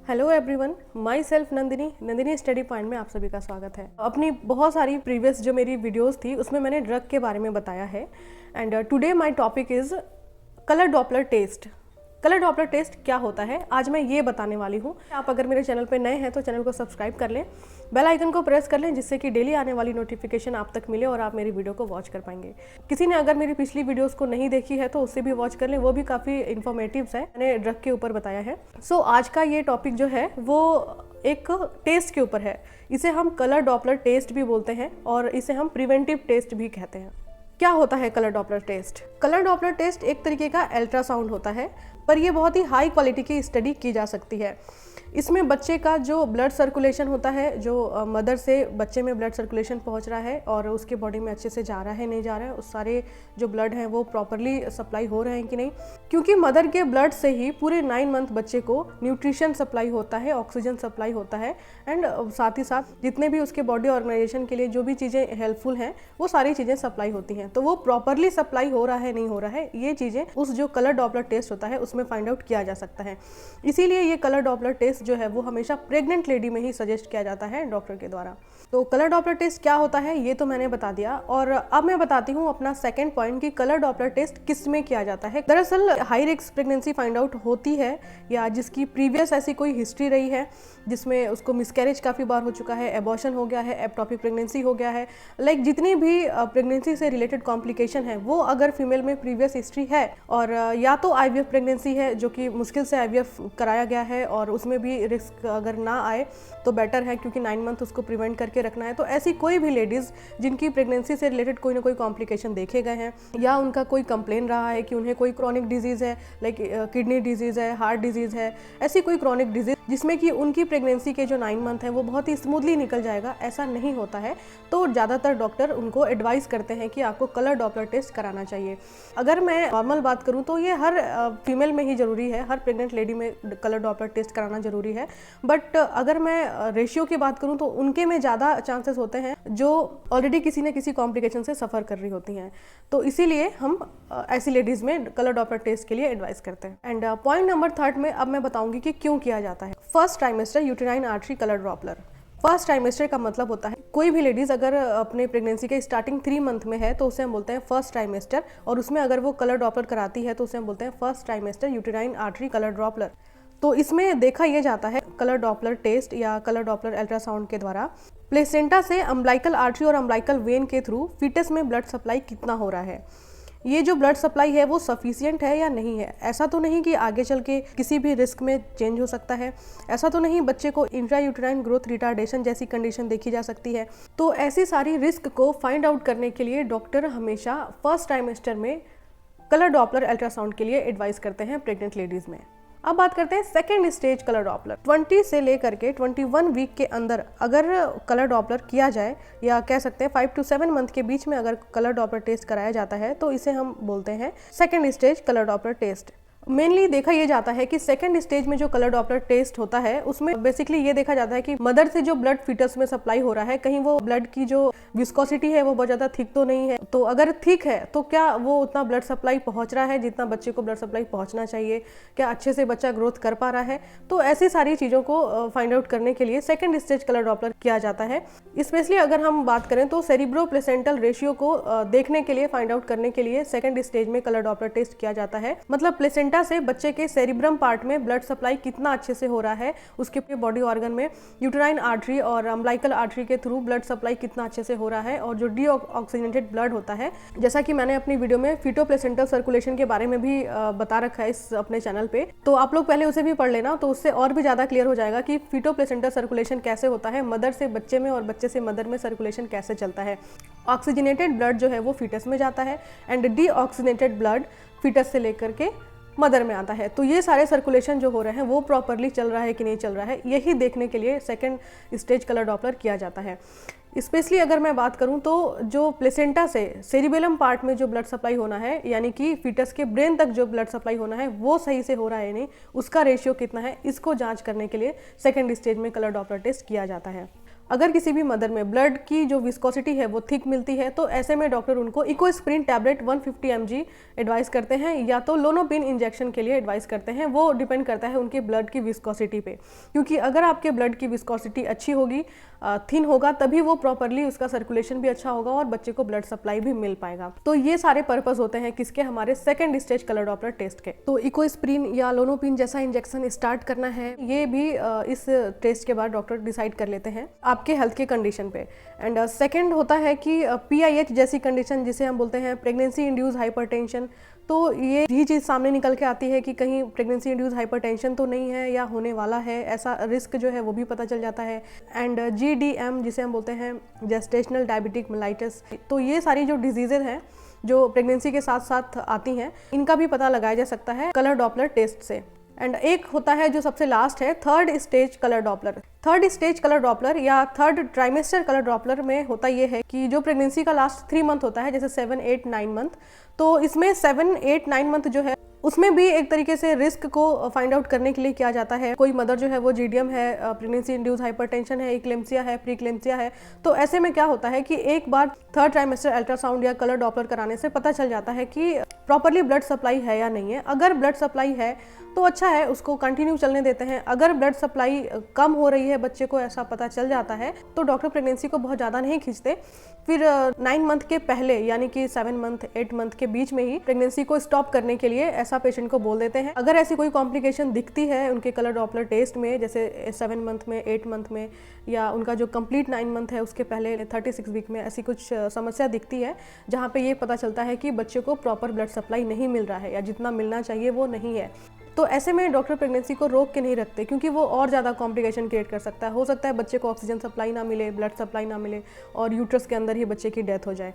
Hello everyone, my self Nandini study point में आप सभी का स्वागत है। अपनी बहुत सारी प्रीवियस जो मेरी वीडियोस थी उसमें मैंने ड्रग के बारे में बताया है and today my topic is colour Doppler test. Colour Doppler test क्या होता है आज मैं ये बताने वाली हूँ। आप अगर मेरे चैनल पर नए हैं तो चैनल को सब्सक्राइब कर लें, बेल आइकन को प्रेस कर लें जिससे कि डेली आने वाली नोटिफिकेशन आप तक मिले और आप मेरी वीडियो को वॉच कर पाएंगे। किसी ने अगर मेरी पिछली वीडियोस को नहीं देखी है तो उससे भी वॉच कर लें, वो भी काफ़ी इन्फॉर्मेटिव है। मैंने ड्रग के ऊपर बताया है। सो आज का ये टॉपिक जो है वो एक टेस्ट के ऊपर है। इसे हम कलर डॉपलर टेस्ट भी बोलते हैं और इसे हम प्रिवेंटिव टेस्ट भी कहते हैं। क्या होता है colour Doppler test? Colour Doppler test एक तरीके का अल्ट्रासाउंड होता है, पर यह बहुत ही हाई क्वालिटी की स्टडी की जा सकती है। इसमें बच्चे का जो ब्लड सर्कुलेशन होता है, जो मदर से बच्चे में ब्लड सर्कुलेशन पहुंच रहा है और उसके बॉडी में अच्छे से जा रहा है नहीं जा रहा है, उस सारे जो ब्लड हैं वो प्रॉपरली सप्लाई हो रहे हैं कि नहीं, क्योंकि मदर के ब्लड से ही पूरे 9 मंथ बच्चे को न्यूट्रिशन सप्लाई होता है, ऑक्सीजन सप्लाई होता है एंड साथ ही साथ जितने भी उसके बॉडी ऑर्गेनाइजेशन के लिए जो भी चीज़ें हेल्पफुल हैं वो सारी चीज़ें सप्लाई होती हैं। तो वो प्रॉपरली सप्लाई हो रहा है नहीं हो रहा है, ये चीज़ें उस जो कलर डॉपलर टेस्ट होता है उसमें फाइंड आउट किया जा सकता है। इसीलिए ये कलर डॉपलर टेस्ट जो है वो हमेशा प्रेग्नेंट लेडी में ही सजेस्ट किया जाता है डॉक्टर के द्वारा। तो कलर डॉपलर टेस्ट क्या होता है ये तो मैंने बता दिया, और अब मैं बताती हूँ अपना सेकंड पॉइंट कि कलर डॉपलर टेस्ट किस में किया जाता है। दरअसल high risk pregnancy find out होती है या जिसकी प्रीवियस ऐसी कोई हिस्ट्री रही है जिसमें उसको मिसकैरेज काफ़ी बार हो चुका है, एबॉर्शन हो गया है, एप्टॉपिक प्रेगनेंसी हो गया है, लाइक जितनी भी प्रेगनेंसी से रिलेटेड कॉम्प्लिकेशन है वो अगर फीमेल में प्रीवियस हिस्ट्री है, और या तो आईवीएफ प्रेगनेंसी है जो कि मुश्किल से आईवीएफ कराया गया है और उसमें भी रिस्क अगर ना आए तो बेटर है क्योंकि 9 मंथ उसको प्रिवेंट करके रखना है। तो ऐसी कोई भी लेडीज़ जिनकी प्रेगनेंसी से रिलेटेड कोई ना कोई कॉम्प्लिकेशन देखे गए हैं या उनका कोई कंप्लेन रहा है कि उन्हें कोई क्रॉनिक डिजीज़ है, लाइक किडनी डिजीज़ है, हार्ट डिजीज़ है, ऐसी कोई क्रॉनिक डिजीज़ जिसमें कि उनकी प्रेगनेंसी के जो 9 मंथ हैं वो बहुत ही स्मूथली निकल जाएगा, ऐसा नहीं होता है, तो ज़्यादातर डॉक्टर उनको एडवाइस करते हैं कि आपको कलर डॉपलर टेस्ट कराना चाहिए। अगर मैं नॉर्मल बात करूँ तो ये हर फीमेल में ही ज़रूरी है, हर प्रेग्नेंट लेडी में कलर डॉपलर टेस्ट कराना ज़रूरी है, बट अगर मैं रेशियो की बात करूँ तो उनके में ज़्यादा चांसेस होते हैं जो ऑलरेडी किसी न किसी कॉम्प्लिकेशन से सफ़र कर रही होती हैं। तो इसीलिए हम ऐसी लेडीज़ में कलर डॉपलर टेस्ट के लिए एडवाइस करते हैं। एंड पॉइंट नंबर 3 में अब मैं बताऊंगी कि क्यों किया जाता है। First trimester uterine artery colour Doppler. First trimester का मतलब होता है कोई भी लेडीज़ अगर अपने प्रेगनेंसी के स्टार्टिंग 3 मंथ में है तो उसे हम बोलते हैं फर्स्ट ट्राइमेस्टर, और उसमें अगर वो कलर डॉपलर कराती है तो उसे हम बोलते हैं first trimester uterine artery colour Doppler. तो इसमें देखा यह जाता है कलर डॉपलर टेस्ट या कलर डॉपलर अल्ट्रासाउंड के द्वारा प्लेसेंटा से अम्बिलिकल आर्टरी और अम्बिलिकल वेन के थ्रू फीटस में ब्लड सप्लाई कितना हो रहा है, ये जो ब्लड सप्लाई है वो सफिशिएंट है या नहीं है। ऐसा तो नहीं कि आगे चल के किसी भी रिस्क में चेंज हो सकता है, ऐसा तो नहीं बच्चे को इंट्रायूटेराइन ग्रोथ रिटार्डेशन जैसी कंडीशन देखी जा सकती है। तो ऐसी सारी रिस्क को फाइंड आउट करने के लिए डॉक्टर हमेशा फर्स्ट ट्राइमेस्टर में कलर डॉपलर अल्ट्रासाउंड के लिए एडवाइस करते हैं प्रेग्नेंट लेडीज़ में। अब बात करते हैं सेकेंड स्टेज कलर डॉपलर। 20 से लेकर के 21 वीक के अंदर अगर कलर डॉपलर किया जाए, या कह सकते हैं 5 to 7 मंथ के बीच में अगर कलर डॉपलर टेस्ट कराया जाता है तो इसे हम बोलते हैं second stage colour Doppler test. Mainly देखा यह जाता है कि सेकंड स्टेज में जो कलर डॉपलर टेस्ट होता है उसमें बेसिकली ये देखा जाता है कि मदर से जो ब्लड फीटस में सप्लाई हो रहा है कहीं वो ब्लड की जो विस्कोसिटी है वो बहुत ज़्यादा थिक तो नहीं है, तो अगर थिक है तो क्या वो उतना ब्लड सप्लाई पहुंच रहा है जितना बच्चे को ब्लड सप्लाई पहुंचना चाहिए, क्या अच्छे से बच्चा ग्रोथ कर पा रहा है। तो ऐसी सारी चीज़ों को फाइंड आउट करने के लिए सेकेंड स्टेज कलर डॉपलर किया जाता है। स्पेशली अगर हम बात करें तो सेरिब्रो प्लेसेंटल रेशियो को देखने के लिए, फाइंड आउट करने के लिए सेकेंड स्टेज में कलर डॉपलर टेस्ट किया जाता है। मतलब प्लेसेंटा से बच्चे के सेरिब्रम पार्ट में ब्लड सप्लाई कितना अच्छे से हो रहा है, उसके बॉडी ऑर्गन में यूटेराइन आर्टरी और अम्बिलिकल आर्टरी के थ्रू ब्लड सप्लाई कितना अच्छे से हो रहा है, और जो डीऑक्सीजनेटेड ब्लड होता है, जैसा कि मैंने अपनी वीडियो में फीटो प्लेसेंटल सर्कुलेशन के बारे में भी बता रखा है इस अपने चैनल पे, तो आप लोग पहले उसे भी पढ़ लेना, तो उससे और भी ज़्यादा क्लियर हो जाएगा कि फीटो प्लेसेंटल सर्कुलेशन कैसे होता है, मदर से बच्चे में और बच्चे से मदर में सर्कुलेशन कैसे चलता है। ऑक्सीजनेटेड ब्लड जो है वो फीटस में जाता है एंड डीऑक्सीजनेटेड ब्लड फीटस से लेकर के मदर में आता है। तो ये सारे सर्कुलेशन जो हो रहे हैं वो प्रॉपरली चल रहा है कि नहीं चल रहा है, यही देखने के लिए सेकंड स्टेज कलर डॉपलर किया जाता है। स्पेशली अगर मैं बात करूं तो जो प्लेसेंटा से सेरिबेलम पार्ट में जो ब्लड सप्लाई होना है, यानी कि फीटस के ब्रेन तक जो ब्लड सप्लाई होना है वो सही से हो रहा है नहीं, उसका रेशियो कितना है, इसको जांच करने के लिए सेकंड स्टेज में कलर डॉपलर टेस्ट किया जाता है। अगर किसी भी मदर में ब्लड की जो विस्कोसिटी है वो थिक मिलती है तो ऐसे में डॉक्टर उनको इकोस्प्रिन टैबलेट 150 mg एडवाइस करते हैं या तो लोनोपिन इंजेक्शन के लिए एडवाइस करते हैं। वो डिपेंड करता है उनके ब्लड की विस्कोसिटी पे, क्योंकि अगर आपके ब्लड की विस्कोसिटी अच्छी होगी, थिन होगा, तभी वो प्रॉपरली उसका सर्कुलेशन भी अच्छा होगा और बच्चे को ब्लड सप्लाई भी मिल पाएगा। तो ये सारे पर्पस होते हैं किसके, हमारे second stage colour Doppler test के। तो इकोस्प्रिन या लोनोपिन जैसा इंजेक्शन स्टार्ट करना है, ये भी इस टेस्ट के बाद डॉक्टर डिसाइड कर लेते हैं आपके हेल्थ के कंडीशन पे। एंड सेकेंड होता है कि PIH जैसी कंडीशन, जिसे हम बोलते हैं प्रेगनेंसी इंड्यूस हाइपरटेंशन, तो ये ही चीज़ सामने निकल के आती है कि कहीं प्रेगनेंसी इंड्यूस हाइपरटेंशन तो नहीं है या होने वाला है, ऐसा रिस्क जो है वो भी पता चल जाता है। एंड GDM जिसे हम बोलते हैं जेस्टेशनल डायबिटिक मेलाइटिस, तो ये सारी जो डिजीजेज हैं जो प्रेगनेंसी के साथ साथ आती हैं, इनका भी पता लगाया जा सकता है कलर डॉपलर टेस्ट से। एंड एक होता है जो सबसे लास्ट है, third stage colour Doppler. Third stage colour Doppler या थर्ड ट्राइमेस्टर कलर डॉपलर में होता ये है कि जो प्रेगनेंसी का लास्ट 3 मंथ होता है, जैसे 7, 8, 9 मंथ, तो इसमें 7, 8, 9 मंथ जो है उसमें भी एक तरीके से रिस्क को फाइंड आउट करने के लिए किया जाता है। कोई मदर जो है वो GDM है, प्रेगनेंसी इंड्यूस हाइपरटेंशन है, इक्लेम्सिया है, प्रीक्लेम्सिया है, तो ऐसे में क्या होता है कि एक बार थर्ड ट्राइमेस्टर अल्ट्रासाउंड या कलर डॉपलर कराने से पता चल जाता है कि प्रॉपरली ब्लड सप्लाई है या नहीं है। अगर ब्लड सप्लाई है तो अच्छा है, उसको कंटिन्यू चलने देते हैं। अगर ब्लड सप्लाई कम हो रही है, बच्चे को ऐसा पता चल जाता है, तो डॉक्टर प्रेगनेंसी को बहुत ज़्यादा नहीं खींचते। फिर 9 मंथ के पहले यानी कि 7 मंथ 8 मंथ के बीच में ही प्रेगनेंसी को स्टॉप करने के लिए ऐसा पेशेंट को बोल देते हैं। अगर ऐसी कोई कॉम्प्लिकेशन दिखती है उनके कलर डॉपलर टेस्ट में, जैसे 7 मंथ में, 8 मंथ में, या उनका जो कंप्लीट 9 मंथ है उसके पहले 36 वीक में ऐसी कुछ समस्या दिखती है जहाँ पे ये पता चलता है कि बच्चे को प्रॉपर ब्लड सप्लाई नहीं मिल रहा है या जितना मिलना चाहिए वो नहीं है, तो ऐसे में डॉक्टर प्रेगनेंसी को रोक के नहीं रखते, क्योंकि वो और ज़्यादा कॉम्प्लिकेशन क्रिएट कर सकता है। हो सकता है बच्चे को ऑक्सीजन सप्लाई ना मिले, ब्लड सप्लाई ना मिले और यूट्रस के अंदर ही बच्चे की डेथ हो जाए।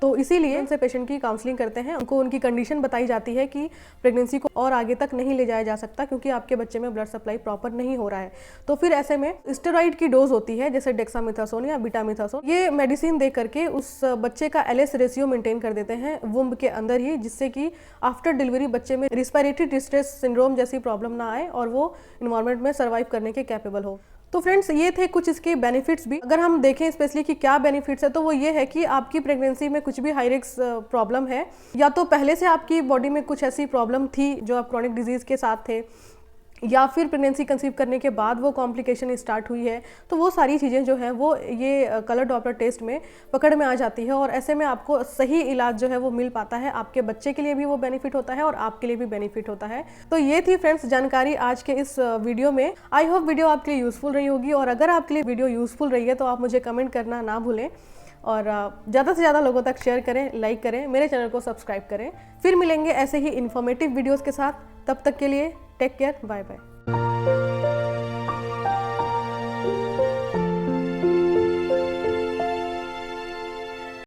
तो इसीलिए उनसे पेशेंट की काउंसलिंग करते हैं, उनको उनकी कंडीशन बताई जाती है कि प्रेगनेंसी को और आगे तक नहीं ले जाया जा सकता क्योंकि आपके बच्चे में ब्लड सप्लाई प्रॉपर नहीं हो रहा है। तो फिर ऐसे में स्टेरॉइड की डोज होती है, जैसे डेक्सामेथासोन या बीटामेथासोन, ये मेडिसिन दे करके उस बच्चे का LS रेशियो मेंटेन कर देते हैं वुम्ब के अंदर ही, जिससे कि आफ्टर डिलीवरी बच्चे में रिस्पिरेटरी डिस्ट्रेस सिंड्रोम जैसी प्रॉब्लम ना आए और वो इन्वायरमेंट में सर्वाइव करने के कैपेबल हो। तो फ्रेंड्स, ये थे कुछ इसके बेनिफिट्स भी। अगर हम देखें स्पेशली कि क्या बेनिफिट्स है, तो वो ये है कि आपकी प्रेगनेंसी में कुछ भी हाई रिस्क प्रॉब्लम है, या तो पहले से आपकी बॉडी में कुछ ऐसी प्रॉब्लम थी जो आप क्रॉनिक डिजीज़ के साथ थे, या फिर प्रेगनेंसी कंसीव करने के बाद वो कॉम्प्लिकेशन स्टार्ट हुई है, तो वो सारी चीज़ें जो हैं वो ये कलर डॉपलर टेस्ट में पकड़ में आ जाती है और ऐसे में आपको सही इलाज जो है वो मिल पाता है। आपके बच्चे के लिए भी वो बेनिफिट होता है और आपके लिए भी बेनिफिट होता है। तो ये थी फ्रेंड्स जानकारी आज के इस वीडियो में। आई होप वीडियो आपके लिए यूज़फुल रही होगी, और अगर आपके लिए वीडियो यूज़फुल रही है तो आप मुझे कमेंट करना ना भूलें और ज़्यादा से ज़्यादा लोगों तक शेयर करें, लाइक करें, मेरे चैनल को सब्सक्राइब करें। फिर मिलेंगे ऐसे ही इन्फॉर्मेटिव वीडियोज़ के साथ। तब तक के लिए टेक केयर, बाय बाय।